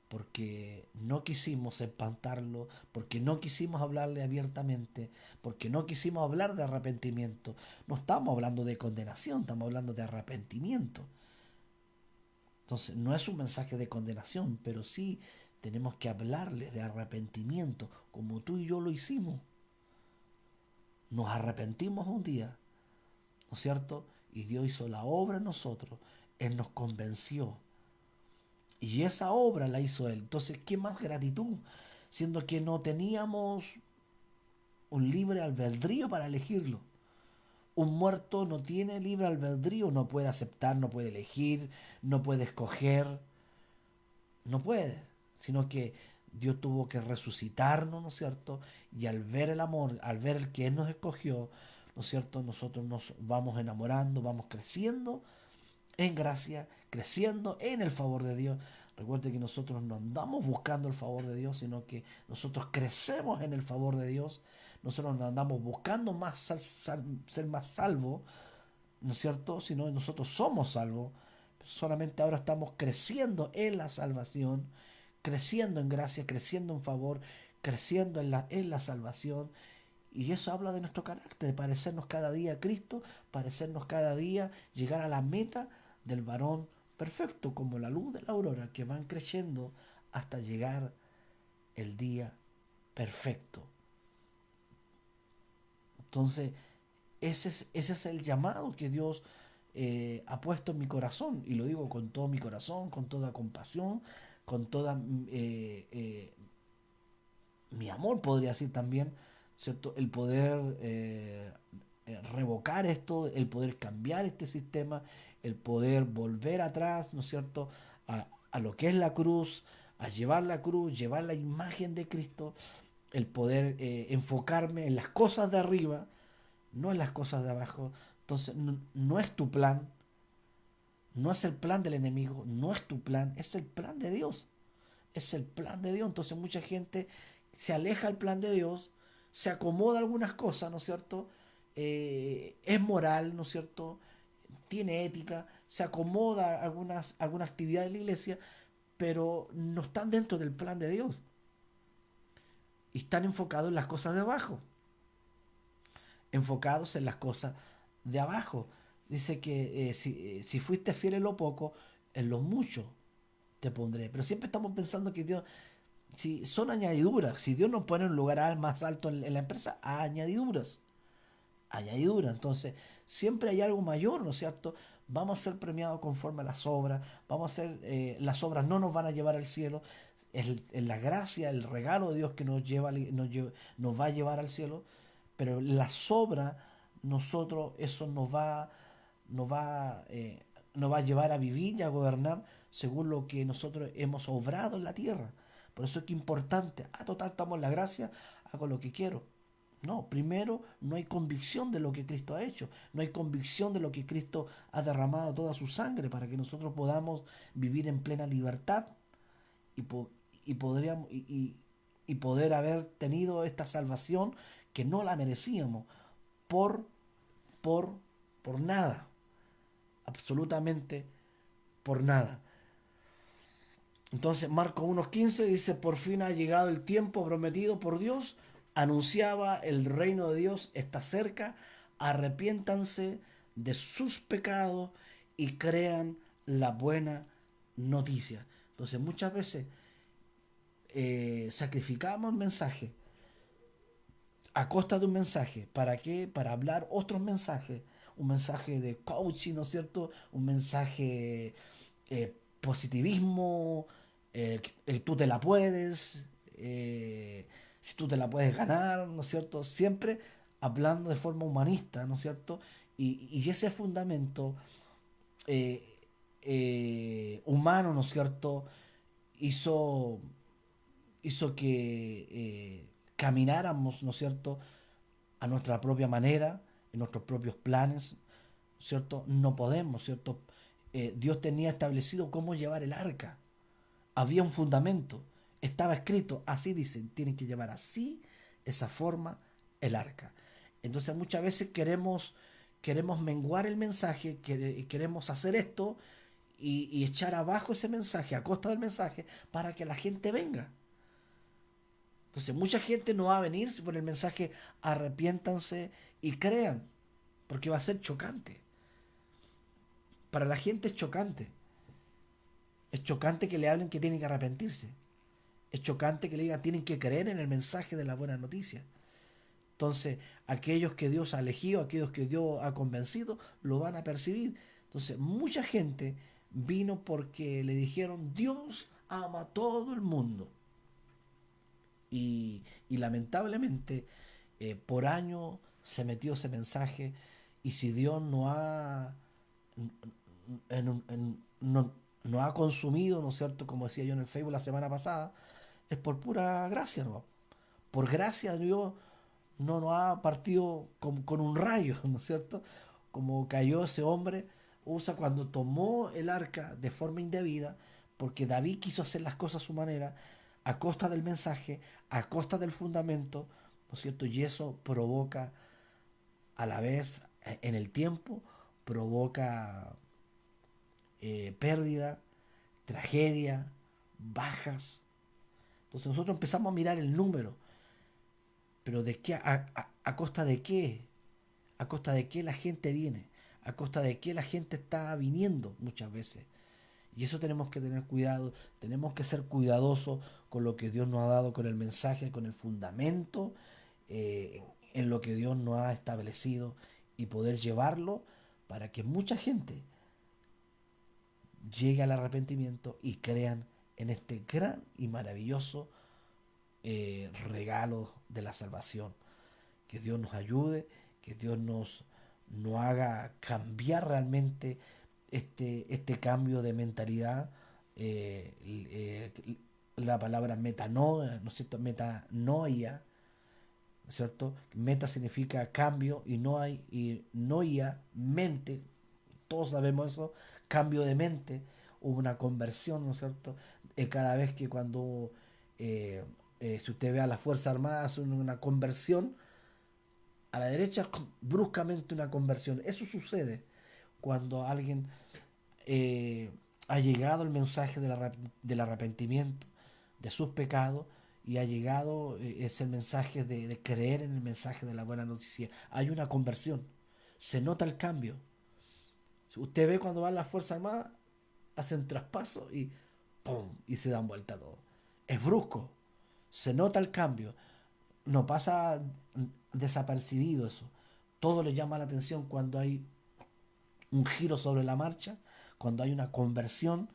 [SPEAKER 4] porque no quisimos espantarlo, porque no quisimos hablarle abiertamente, porque no quisimos hablar de arrepentimiento. No estamos hablando de condenación, estamos hablando de arrepentimiento. Entonces no es un mensaje de condenación, pero sí tenemos que hablarles de arrepentimiento, como tú y yo lo hicimos. Nos arrepentimos un día, ¿no es cierto? Y Dios hizo la obra en nosotros.
[SPEAKER 5] Él nos convenció. Y esa obra la hizo Él. Entonces, ¿qué más gratitud? Siendo que no teníamos un libre albedrío para elegirlo. Un muerto no tiene libre albedrío, no puede aceptar, no puede elegir, no puede escoger, no puede, sino que Dios tuvo que resucitarnos, ¿no es cierto? Y al ver el amor, al ver el que Él nos escogió, ¿no es cierto? Nosotros nos vamos enamorando, vamos creciendo en gracia, creciendo en el favor de Dios. Recuerde que nosotros no andamos buscando el favor de Dios, sino que nosotros crecemos en el favor de Dios. Nosotros no andamos buscando más ser más salvos, ¿no es cierto? Sino que nosotros somos salvos. Solamente ahora estamos creciendo en la salvación, creciendo en gracia, creciendo en favor, creciendo en la salvación. Y eso habla de nuestro carácter, de parecernos cada día a Cristo, parecernos cada día, llegar a la meta del varón perfecto, como la luz de la aurora, que van creciendo hasta llegar el día perfecto. Entonces, ese es el llamado que Dios ha puesto en mi corazón, y lo digo con todo mi corazón, con toda compasión, con toda mi amor, podría decir también, ¿cierto? El poder revocar esto, el poder cambiar este sistema, el poder volver atrás, ¿no es cierto?, a lo que es la cruz, a llevar la cruz, llevar la imagen de Cristo, el poder enfocarme en las cosas de arriba, no en las cosas de abajo. Entonces, no es tu plan, no es el plan del enemigo, no es tu plan, es el plan de Dios. Es el plan de Dios. Entonces, mucha gente se aleja del plan de Dios, se acomoda a algunas cosas, ¿no es cierto? Es moral, ¿no es cierto? Tiene ética, se acomoda a algunas actividades de la iglesia, pero no están dentro del plan de Dios. Y están enfocados en las cosas de abajo. Enfocados en las cosas de abajo. Dice que si fuiste fiel en lo poco, en lo mucho te pondré. Pero siempre estamos pensando que Dios, si son añadiduras, si Dios nos pone en un lugar más alto en la empresa, añadiduras. Entonces, siempre hay algo mayor, ¿no es cierto? Vamos a ser premiados conforme a las obras, las obras no nos van a llevar al cielo, es la gracia, el regalo de Dios que nos va a llevar al cielo, pero las obras, eso nos va a llevar a vivir y a gobernar según lo que nosotros hemos obrado en la tierra. Por eso es que es importante, total, estamos en la gracia, hago lo que quiero. No, primero no hay convicción de lo que Cristo ha hecho, no hay convicción de lo que Cristo ha derramado toda su sangre para que nosotros podamos vivir en plena libertad y poder haber tenido esta salvación que no la merecíamos por nada, absolutamente por nada. Entonces Marcos 1:15 dice: por fin ha llegado el tiempo prometido por Dios, anunciaba el reino de Dios está cerca, arrepiéntanse de sus pecados y crean la buena noticia. Entonces muchas veces sacrificamos el mensaje a costa de un mensaje. ¿Para qué? Para hablar otros mensajes, un mensaje de coaching, ¿no es cierto? Un mensaje positivismo, tú te la puedes, si tú te la puedes ganar, ¿no es cierto? Siempre hablando de forma humanista, ¿no es cierto? Y ese fundamento humano, ¿no es cierto?, hizo que camináramos, ¿no es cierto?, a nuestra propia manera, en nuestros propios planes, ¿cierto? No podemos, ¿cierto? Dios tenía establecido cómo llevar el arca. Había un fundamento. Estaba escrito, así dicen, tienen que llevar así, esa forma, el arca. Entonces muchas veces queremos menguar el mensaje, queremos hacer esto y echar abajo ese mensaje, a costa del mensaje, para que la gente venga. Entonces mucha gente no va a venir por el mensaje arrepiéntanse y crean, porque va a ser chocante. Para la gente es chocante. Es chocante que le hablen que tienen que arrepentirse. Es chocante que le digan tienen que creer en el mensaje de la buena noticia. Entonces, aquellos que Dios ha elegido, aquellos que Dios ha convencido, lo van a percibir. Entonces, mucha gente vino porque le dijeron, Dios ama a todo el mundo. Y lamentablemente, por años se metió ese mensaje, y si Dios no ha consumido, ¿no es cierto? Como decía yo en el Facebook la semana pasada, es por pura gracia, ¿no? Por gracia Dios no nos ha partido con un rayo, ¿no es cierto? Como cayó ese hombre, Usa, cuando tomó el arca de forma indebida, porque David quiso hacer las cosas a su manera, a costa del mensaje, a costa del fundamento, ¿no es cierto? Y eso provoca a la vez, en el tiempo, provoca pérdida, tragedia, bajas. Entonces nosotros empezamos a mirar el número, pero ¿de qué? ¿A costa de qué? ¿A costa de qué la gente viene? ¿A costa de qué la gente está viniendo muchas veces? Y eso tenemos que tener cuidado, tenemos que ser cuidadosos con lo que Dios nos ha dado, con el mensaje, con el fundamento, en lo que Dios nos ha establecido, y poder llevarlo para que mucha gente llegue al arrepentimiento y crean en este gran y maravilloso regalo de la salvación. Que Dios nos ayude, que Dios nos haga cambiar realmente este cambio de mentalidad. La palabra metanoia, ¿no es cierto? Metanoia, ¿no es cierto? Meta significa cambio, y noia, mente. Todos sabemos eso, cambio de mente. Hubo una conversión, ¿no es cierto? Cada vez que cuando, si usted ve a las Fuerzas Armadas, hacen una conversión a la derecha, bruscamente una conversión. Eso sucede cuando alguien ha llegado el mensaje del arrepentimiento de sus pecados, y ha llegado, es el mensaje de creer en el mensaje de la buena noticia. Hay una conversión, se nota el cambio. Usted ve cuando van las Fuerzas Armadas, hacen traspaso y ¡pum! Y se dan vuelta todo. Es brusco, se nota el cambio, no pasa desapercibido eso. Todo le llama la atención cuando hay un giro sobre la marcha, cuando hay una conversión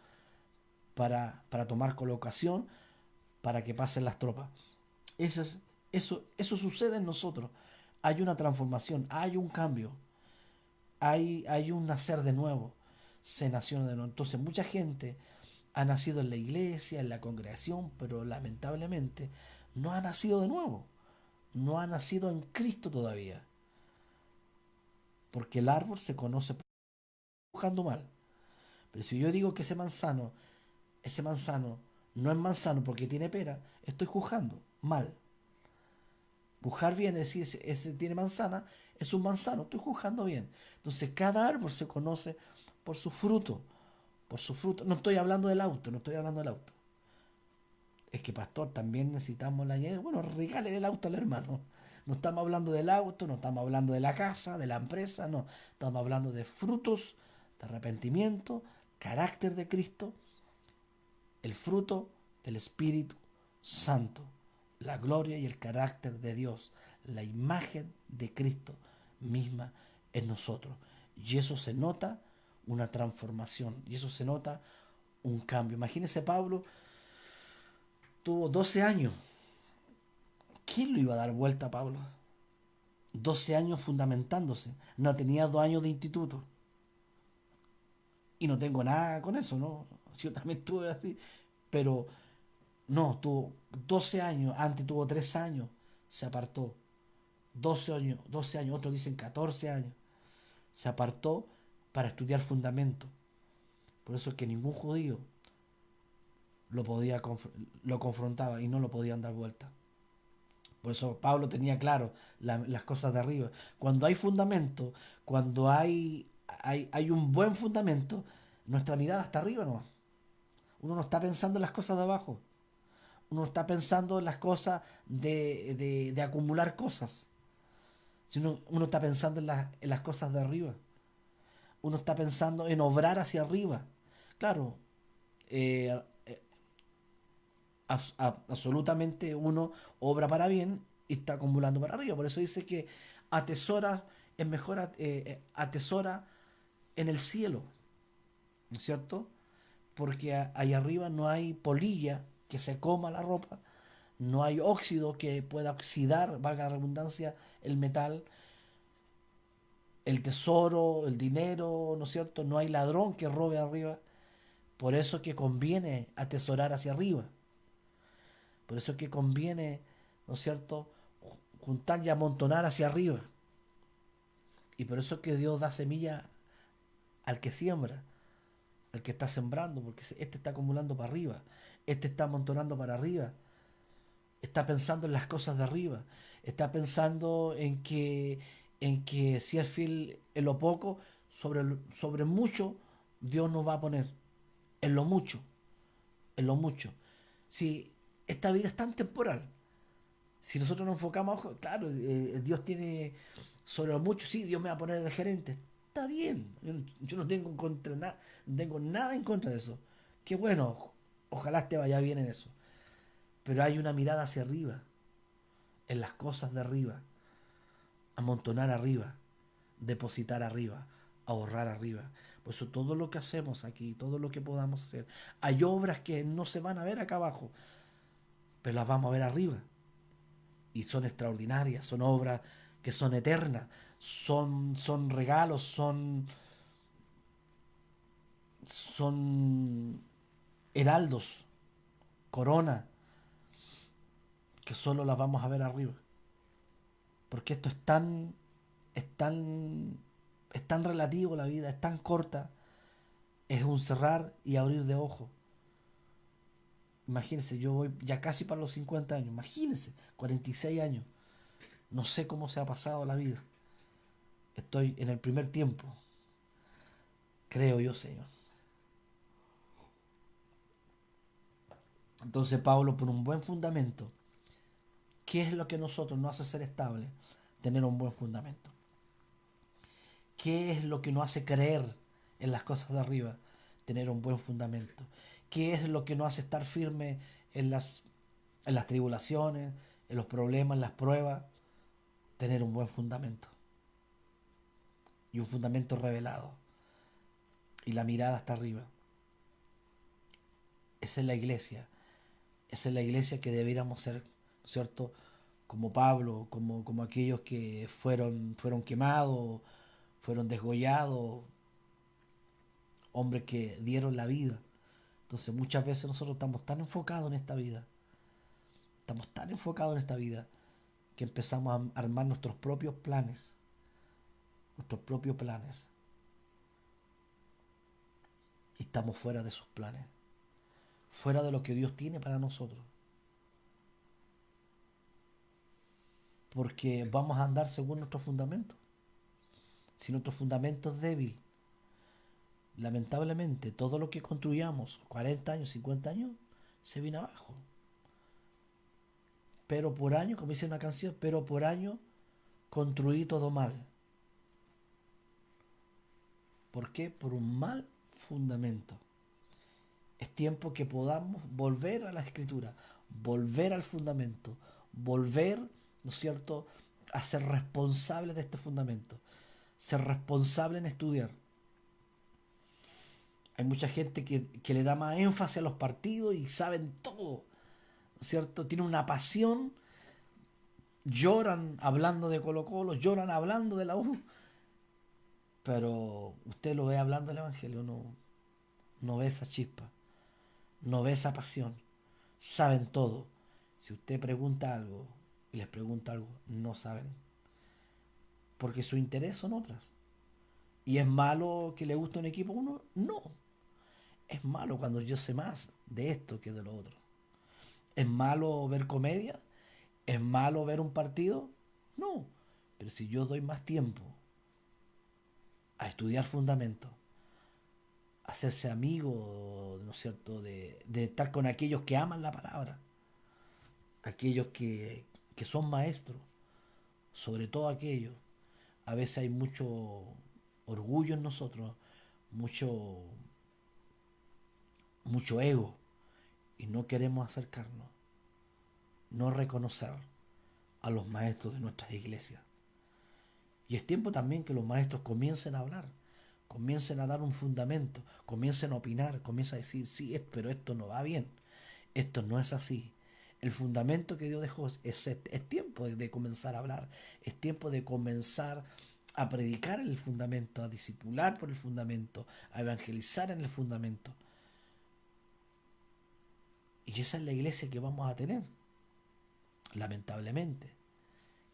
[SPEAKER 5] para tomar colocación, para que pasen las tropas. Eso sucede en nosotros. Hay una transformación, hay un cambio, hay un nacer de nuevo. Se nació de nuevo. Entonces mucha gente ha nacido en la iglesia, en la congregación, pero lamentablemente no ha nacido de nuevo. No ha nacido en Cristo todavía. Porque el árbol se conoce juzgando mal. Pero si yo digo que ese manzano no es manzano porque tiene pera, estoy juzgando mal. Juzgar bien es decir, ese tiene manzana, es un manzano, estoy juzgando bien. Entonces cada árbol se conoce por su fruto. Por su fruto. No estoy hablando del auto, no estoy hablando del auto. Es que, pastor, también necesitamos la llave. Bueno, regale el auto al hermano. No estamos hablando del auto, no estamos hablando de la casa, de la empresa, no. Estamos hablando de frutos de arrepentimiento, carácter de Cristo, el fruto del Espíritu Santo, la gloria y el carácter de Dios, la imagen de Cristo misma en nosotros. Y eso se nota una transformación, y eso se nota un cambio. Imagínese, Pablo tuvo 12 años. ¿Quién lo iba a dar vuelta a Pablo? 12 años fundamentándose. No tenía 2 años de instituto. Y no tengo nada con eso, ¿no? Yo también estuve así. Pero no, tuvo 12 años. Antes tuvo 3 años. Se apartó. 12 años. Otros dicen 14 años. Se apartó para estudiar fundamento. Por eso es que ningún judío lo confrontaba y no lo podían dar vuelta. Por eso Pablo tenía claro las cosas de arriba. Cuando hay fundamento, cuando hay un buen fundamento, nuestra mirada está arriba nomás. Uno no está pensando en las cosas de abajo. Uno no está pensando en las cosas de acumular cosas. Sino uno está pensando en las cosas de arriba. Uno está pensando en obrar hacia arriba. Claro, absolutamente uno obra para bien y está acumulando para arriba. Por eso dice que atesora, es mejor atesora en el cielo, ¿no es cierto? Porque ahí arriba no hay polilla que se coma la ropa, no hay óxido que pueda oxidar, valga la redundancia, el metal, el tesoro, el dinero, ¿no es cierto? No hay ladrón que robe arriba. Por eso que conviene atesorar hacia arriba. Por eso que conviene, ¿no es cierto?, juntar y amontonar hacia arriba. Y por eso que Dios da semilla al que siembra, al que está sembrando, porque este está acumulando para arriba, este está amontonando para arriba, está pensando en las cosas de arriba, está pensando en que si es fiel en lo poco, sobre mucho Dios nos va a poner, en lo mucho, en lo mucho. Si esta vida es tan temporal, si nosotros nos enfocamos, claro, Dios tiene sobre lo mucho, sí, Dios me va a poner de gerente, está bien, yo no tengo no tengo nada en contra de eso. Qué bueno, ojalá te vaya bien en eso. Pero hay una mirada hacia arriba, en las cosas de arriba, amontonar arriba, depositar arriba, ahorrar arriba. Por eso todo lo que hacemos aquí, todo lo que podamos hacer, hay obras que no se van a ver acá abajo, pero las vamos a ver arriba. Y son extraordinarias, son obras que son eternas, son regalos, son heraldos, corona, que solo las vamos a ver arriba. Porque esto es tan relativo, la vida es tan corta, es un cerrar y abrir de ojos. Imagínense, yo voy ya casi para los 50 años, imagínense, 46 años. No sé cómo se ha pasado la vida. Estoy en el primer tiempo, creo yo, Señor. Entonces Pablo, por un buen fundamento, ¿qué es lo que nosotros nos hace ser estables? Tener un buen fundamento. ¿Qué es lo que nos hace creer en las cosas de arriba? Tener un buen fundamento. ¿Qué es lo que nos hace estar firme en las tribulaciones, en los problemas, en las pruebas? Tener un buen fundamento. Y un fundamento revelado. Y la mirada está arriba. Esa es la iglesia. Esa es la iglesia que deberíamos ser, ¿cierto? Como Pablo, como aquellos que fueron quemados, fueron desgollados, hombres que dieron la vida. Entonces muchas veces nosotros estamos tan enfocados en esta vida, que empezamos a armar nuestros propios planes, y estamos fuera de esos planes, fuera de lo que Dios tiene para nosotros. Porque vamos a andar según nuestro fundamento. Si nuestro fundamento es débil, lamentablemente todo lo que construyamos, 40 años, 50 años, se viene abajo. Pero por año, como dice una canción, pero por año construí todo mal. ¿Por qué? Por un mal fundamento. Es tiempo que podamos volver a la escritura, volver al fundamento, volver, ¿no es cierto?, a ser responsables de este fundamento, ser responsable en estudiar. Hay mucha gente que le da más énfasis a los partidos y saben todo, ¿no es cierto? Tienen una pasión, lloran hablando de Colo-Colo, lloran hablando de la U, pero usted lo ve hablando del Evangelio, no ve esa chispa, no ve esa pasión. Saben todo. Si usted pregunta algo y les pregunta algo, no saben, porque su interés son otras. ¿Y es malo que le guste un equipo a uno? No. Es malo cuando yo sé más de esto que de lo otro. ¿Es malo ver comedia? ¿Es malo ver un partido? No. Pero si yo doy más tiempo a estudiar fundamentos, a hacerse amigo, ¿no es cierto?, de estar con aquellos que aman la palabra, aquellos que son maestros, sobre todo aquellos. A veces hay mucho orgullo en nosotros, mucho ego, y no queremos acercarnos, no reconocer a los maestros de nuestras iglesias. Y es tiempo también que los maestros comiencen a hablar, Comiencen a dar un fundamento, comiencen a opinar, comiencen a decir, sí, pero esto no va bien, esto no es así. El fundamento que Dios dejó es tiempo de comenzar a hablar, es tiempo de comenzar a predicar en el fundamento, a discipular por el fundamento, a evangelizar en el fundamento. Y esa es la iglesia que vamos a tener, lamentablemente.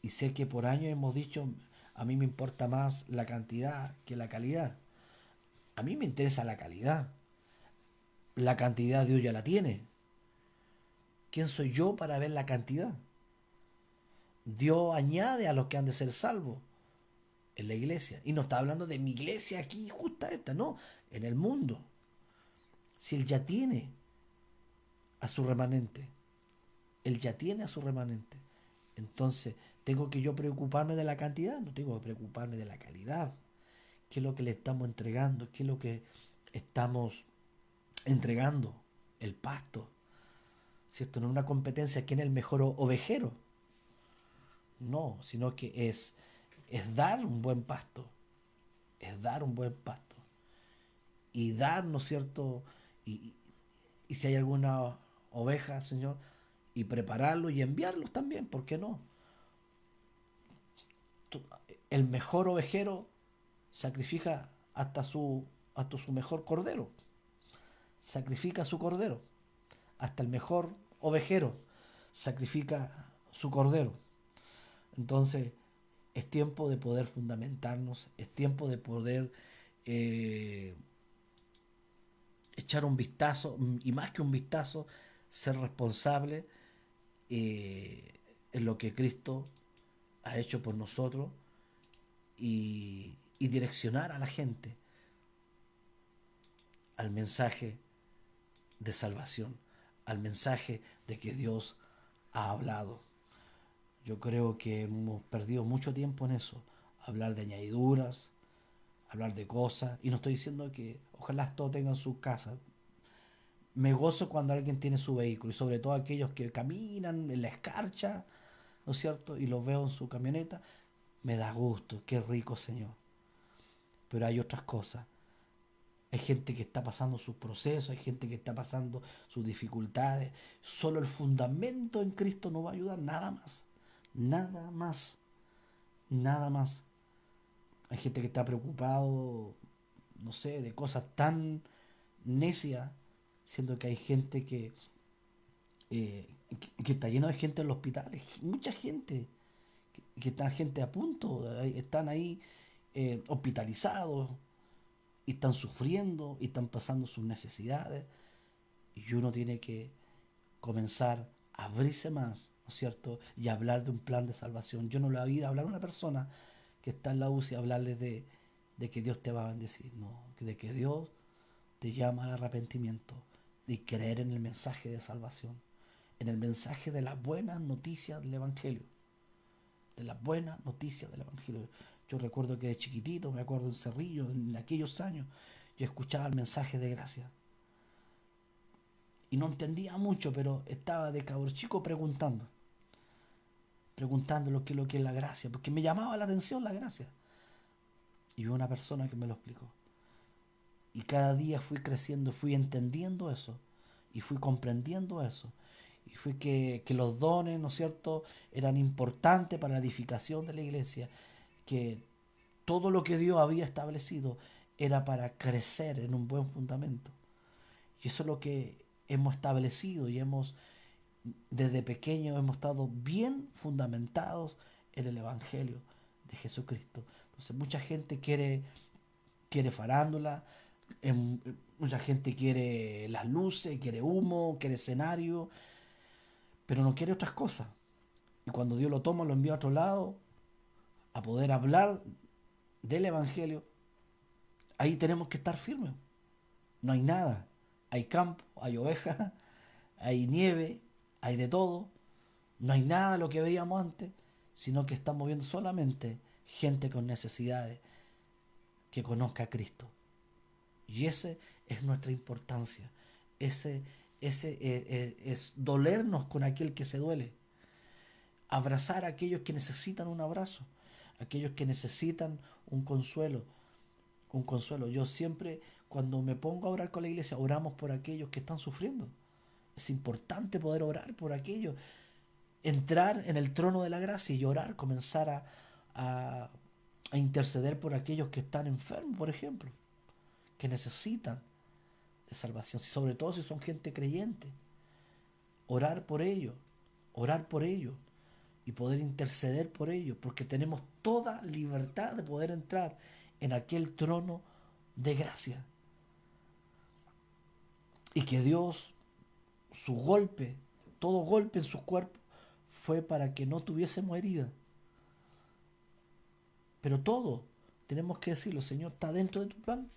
[SPEAKER 5] Y sé que por años hemos dicho, a mí me importa más la cantidad que la calidad. A mí me interesa la calidad. La cantidad Dios ya la tiene. ¿Quién soy yo para ver la cantidad? Dios añade a los que han de ser salvos en la iglesia. Y no está hablando de mi iglesia aquí, justa esta, no. En el mundo. Si Él ya tiene a su remanente. Él ya tiene a su remanente. Entonces, ¿tengo que yo preocuparme de la cantidad? No tengo que preocuparme de la calidad. ¿Qué es lo que le estamos entregando? ¿Qué es lo que estamos entregando? El pasto. ¿Cierto? No es una competencia quién es el mejor ovejero. No, sino que es dar un buen pasto. Es dar un buen pasto. Y dar, ¿no es cierto? Y si hay alguna oveja, Señor, y prepararlo y enviarlos también, ¿por qué no? El mejor ovejero sacrifica hasta su mejor cordero. Sacrifica su cordero. Hasta el mejor ovejero sacrifica su cordero. Entonces, es tiempo de poder fundamentarnos, es tiempo de poder echar un vistazo, y más que un vistazo, ser responsable en lo que Cristo ha hecho por nosotros y direccionar a la gente al mensaje de salvación, al mensaje de que Dios ha hablado. Yo creo que hemos perdido mucho tiempo en eso, hablar de añadiduras, hablar de cosas, y no estoy diciendo que ojalá todos tengan su casa. Me gozo cuando alguien tiene su vehículo, y sobre todo aquellos que caminan en la escarcha, ¿no es cierto? Y los veo en su camioneta, me da gusto, qué rico, Señor. Pero hay otras cosas. Hay gente que está pasando sus procesos, hay gente que está pasando sus dificultades. Solo el fundamento en Cristo nos va a ayudar, nada más. Nada más. Nada más. Hay gente que está preocupado, no sé, de cosas tan necias, siendo que hay gente que está lleno de gente en los hospitales, mucha gente, que está gente a punto, están ahí hospitalizados, y están sufriendo, y están pasando sus necesidades, y uno tiene que comenzar a abrirse más, ¿no es cierto? Y hablar de un plan de salvación. Yo no le voy a ir a hablar a una persona que está en la UCI, hablarles de que Dios te va a bendecir, no, de que Dios te llama al arrepentimiento, de creer en el mensaje de salvación, en el mensaje de las buenas noticias del Evangelio, de las buenas noticias del Evangelio. Yo recuerdo que de chiquitito, me acuerdo en Cerrillo, en aquellos años, yo escuchaba el mensaje de gracia. Y no entendía mucho, pero estaba de cabro chico preguntando lo que es la gracia, porque me llamaba la atención la gracia. Y vi una persona que me lo explicó. Y cada día fui creciendo, fui entendiendo eso, y fui comprendiendo eso. Y fui que los dones, ¿no es cierto?, eran importantes para la edificación de la iglesia, que todo lo que Dios había establecido era para crecer en un buen fundamento. Y eso es lo que hemos establecido, y desde pequeños hemos estado bien fundamentados en el Evangelio de Jesucristo. Entonces mucha gente quiere farándula, mucha gente quiere las luces, quiere humo, quiere escenario, pero no quiere otras cosas. Y cuando Dios lo toma, lo envía a otro lado a poder hablar del Evangelio, ahí tenemos que estar firmes. No hay nada. Hay campo, hay ovejas, hay nieve, hay de todo. No hay nada de lo que veíamos antes, sino que estamos viendo solamente gente con necesidades que conozca a Cristo. Y ese es nuestra importancia. Ese es dolernos con aquel que se duele. Abrazar a aquellos que necesitan un abrazo, aquellos que necesitan un consuelo. un consuelo. Yo siempre, cuando me pongo a orar con la iglesia, oramos por aquellos que están sufriendo. Es importante poder orar por aquellos, entrar en el trono de la gracia y orar, comenzar a, a interceder por aquellos que están enfermos, por ejemplo, que necesitan de salvación, sobre todo si son gente creyente. Orar por ellos y poder interceder por ellos, porque tenemos toda libertad de poder entrar en aquel trono de gracia. Y que Dios, su golpe, todo golpe en su cuerpo, fue para que no tuviésemos herida. Pero todo, tenemos que decirlo, Señor, ¿está dentro de tu plan?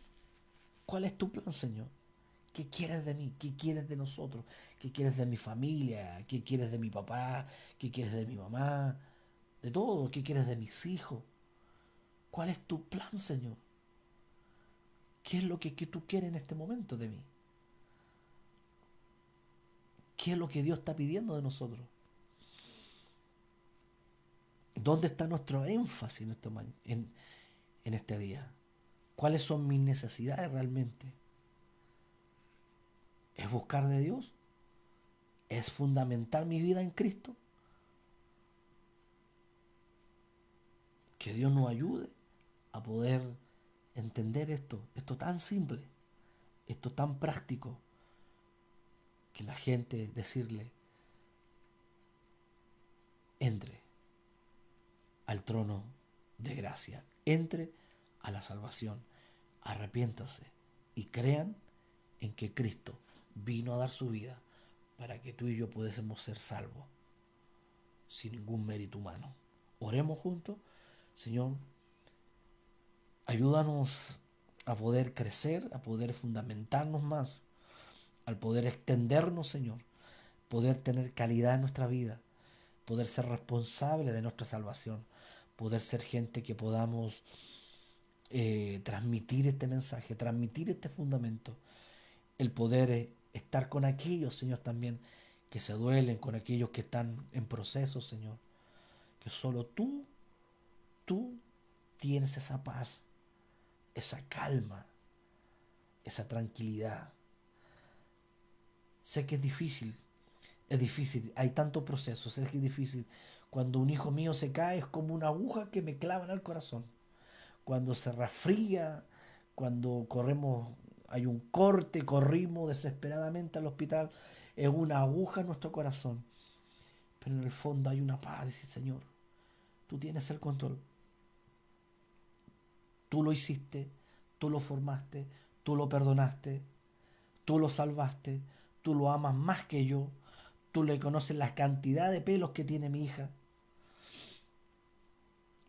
[SPEAKER 5] ¿Cuál es tu plan, Señor? ¿Qué quieres de mí? ¿Qué quieres de nosotros? ¿Qué quieres de mi familia? ¿Qué quieres de mi papá? ¿Qué quieres de mi mamá? De todo. ¿Qué quieres de mis hijos? ¿Cuál es tu plan, Señor? ¿Qué es lo que tú quieres en este momento de mí? ¿Qué es lo que Dios está pidiendo de nosotros? ¿Dónde está nuestro énfasis en este día? ¿Cuáles son mis necesidades realmente? ¿Es buscar de Dios? ¿Es fundamental mi vida en Cristo? Que Dios nos ayude a poder entender esto tan simple, esto tan práctico, que la gente decirle, entre al trono de gracia, entre a la salvación, arrepiéntase y crean en que Cristo vino a dar su vida para que tú y yo pudiésemos ser salvos sin ningún mérito humano. Oremos juntos. Señor, ayúdanos a poder crecer, a poder fundamentarnos más, al poder extendernos, Señor, poder tener calidad en nuestra vida, poder ser responsable de nuestra salvación, poder ser gente que podamos transmitir este mensaje, transmitir este fundamento, el poder estar con aquellos, Señor, también que se duelen, con aquellos que están en proceso, Señor, que solo tú tienes esa paz, esa calma, esa tranquilidad. Sé que es difícil, hay tantos procesos, sé que es difícil. Cuando un hijo mío se cae es como una aguja que me clava en el corazón. Cuando se resfría, cuando hay un corte, corrimos desesperadamente al hospital, es una aguja en nuestro corazón. Pero en el fondo hay una paz, dice, Señor, tú tienes el control. Tú lo hiciste, tú lo formaste, tú lo perdonaste, tú lo salvaste, tú lo amas más que yo, tú le conoces la cantidad de pelos que tiene mi hija.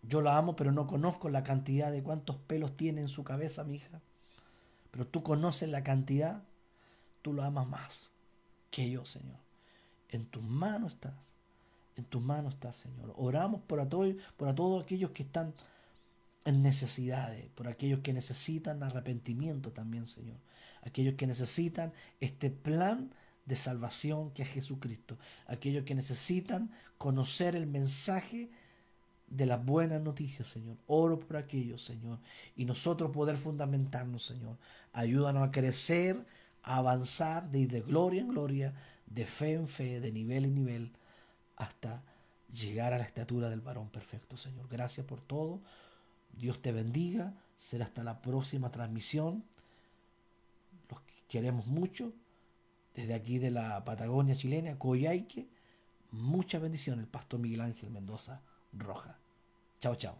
[SPEAKER 5] Yo la amo, pero no conozco la cantidad de cuántos pelos tiene en su cabeza mi hija. Pero tú conoces la cantidad, tú lo amas más que yo, Señor. En tus manos estás, Señor. Oramos por todos aquellos que están en necesidades, por aquellos que necesitan arrepentimiento también, Señor. Aquellos que necesitan este plan de salvación que es Jesucristo. Aquellos que necesitan conocer el mensaje de las buenas noticias, Señor. Oro por aquellos, Señor. Y nosotros poder fundamentarnos, Señor. Ayúdanos a crecer, a avanzar de ir de gloria en gloria, de fe en fe, de nivel en nivel, hasta llegar a la estatura del varón perfecto, Señor. Gracias por todo. Dios te bendiga. Será hasta la próxima transmisión. Los queremos mucho. Desde aquí de la Patagonia chilena, Coyhaique. Muchas bendiciones. El pastor Miguel Ángel Mendoza Roja. Chao, chao.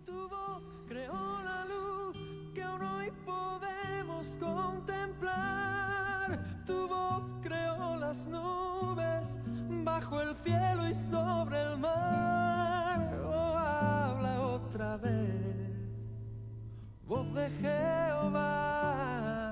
[SPEAKER 2] Tu voz creó la luz que aún hoy podemos contemplar. Tu voz creó las nubes bajo el cielo y sobre el mar. Oh, habla otra vez, voz de Jehová.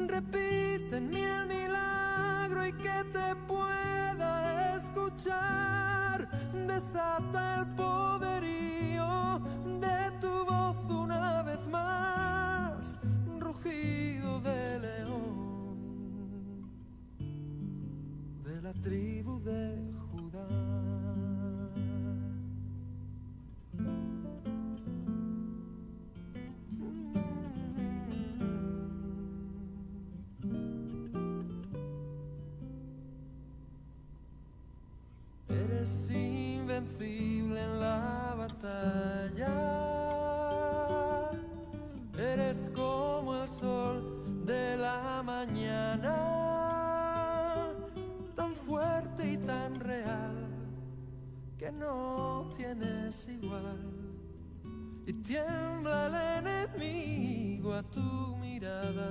[SPEAKER 2] Repite en mí el milagro y que te pueda escuchar. Desata el poderío de tu voz una vez más. Rugido de león de la tribu es igual y tiembla el enemigo a tu mirada.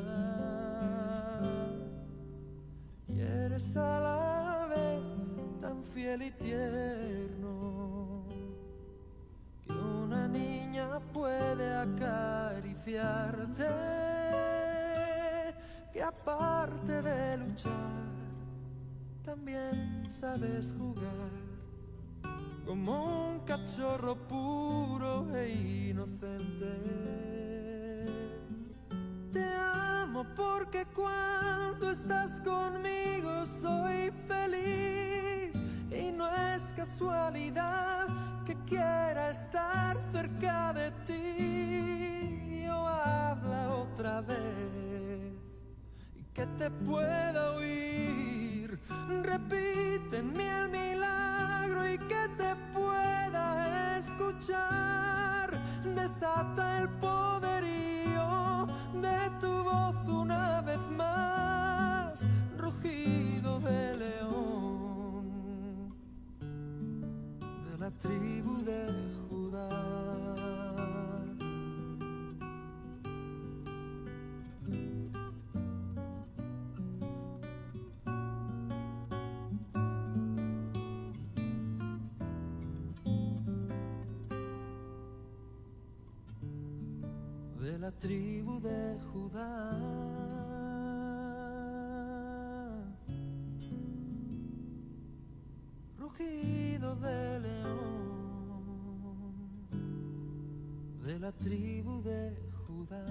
[SPEAKER 2] Y eres a la vez tan fiel y tierno que una niña puede acariciarte, que aparte de luchar también sabes jugar como un cachorro puro e inocente. Te amo porque cuando estás conmigo soy feliz y no es casualidad que quiera estar cerca de ti. Yo habla otra vez y que te pueda oír. Repite en mí el milagro y que te pueda escuchar. Desata el poderío de tu voz una vez más. Rugido de león de la tribu de Judá. De la tribu de Judá. Rugido de león de la tribu de Judá.